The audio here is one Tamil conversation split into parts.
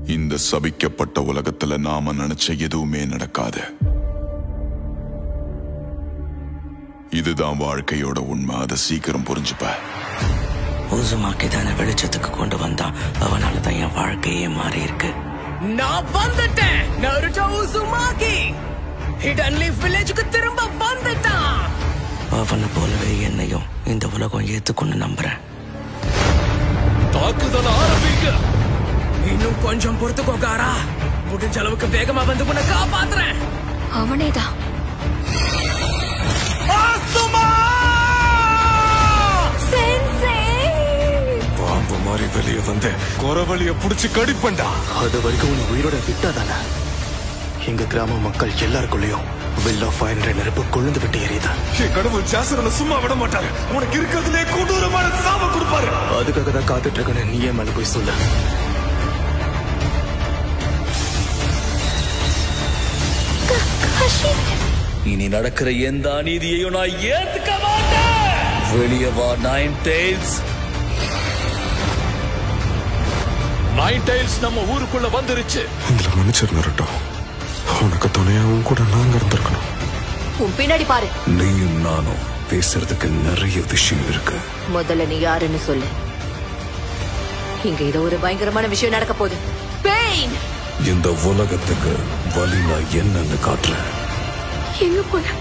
இந்த சபிக்கப்பட்ட உலகத்துல நாம நினைச்ச எதுவுமே நடக்காது. இதுதான் வாழ்க்கையோட உண்மை. அதை சீக்கிரம் புரிஞ்சுப்ப. உசுமாக்கி தானே வெளிச்சத்துக்கு கொண்டு வந்தான். அவனால தான் என் வாழ்க்கையே மாறி இருக்கு. நான் வந்துட்டேன். நருட்டோ உசுமாக்கி ஹிடன் லீஃப் வில்லேஜுக்கு திரும்ப வந்துட்டான். அவனை போலவே என்னையும் இந்த உலகம் ஏத்துக்கொண்டு நம்புறேன். தாக்குதல் ஆரம்பிக்க இன்னும் கொஞ்சம் பொறுத்துக்கோகாரா. முடிஞ்ச அளவுக்கு வேகமா வந்து உன்னை காப்பாத்துறேன். அவனேதான். பாம்பு மாதிரி வெளியே வந்து குறவழிய புடிச்சு கடிப்பண்டா. அது வரைக்கும் உன்னை உயிரோட விட்டாதானே எங்க கிராம மக்கள் எல்லாருக்குள்ளயும் வில் ஆஃப் ஃபயர் என்ற நெருப்பு கொழுந்து விட்டு எறியுதா. என் கடவுள் ஜாசரனை சும்மா விட மாட்டாரு. உனக்கு இருக்கிறதுலே கொடூரமான சாவ கொடுப்பாரு. அதுக்காக தான் காத்துட்டு இருக்கேன்னு நீயே மேல போய் சொல்ல. இனி நடக்கிற எந்த அநீதியையும் நான் ஏத்துக்க மாட்டேன். வெளியே வா நைன் டெய்ல்ஸ். நைன் டெய்ல்ஸ் நம்ம ஊருக்குள்ள வந்துருச்சு. எங்களை மன்னிச்சிரு நருட்டோ. உனக்கு துணையாவும் கூட நாங்க இருந்திருக்கணும். உன் பின்னாடி பாரு. நீயும் நானும் பேசுறதுக்கு நிறைய விஷயம் இருக்கு. முதல்ல நீ யாருன்னு சொல்லு. இங்க ஏதோ ஒரு பயங்கரமான விஷயம் நடக்க போகுது. பெயின். இந்த உலகத்துக்கு வலி நான் என்னன்னு காட்டுறேன். எங்க போன?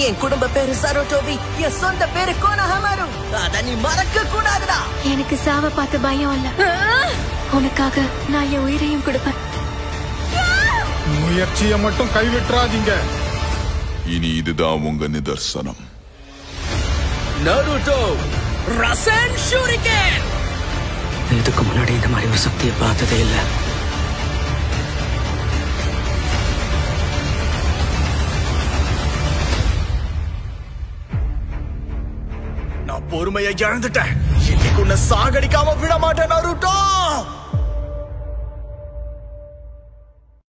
என் குடும்ப பேரு சரோட்டோவி. என் சொந்த பேரு கோனஹமாரு. அத நீ மறக்க கூடாதுடா. எனக்கு சாவ பார்த்து பயம் இல்ல. உனக்காக நான் என் உயிரையும் கொடுப்பேன். முயற்சியை மட்டும் கைவிட்டுறாதீங்க. இனி இதுதான் உங்க நிதர்சனம். நருட்டோ ரசன் ஷூரிகேன். இதுக்கு முன்னாடி இந்த மாதிரி ஒரு சக்தியை பார்த்ததே இல்லை. நான் பொறுமையை இழந்துட்டேன். இன்னைக்கு உன்னை சாகடிக்காம விட மாட்டேன் நருட்டோ.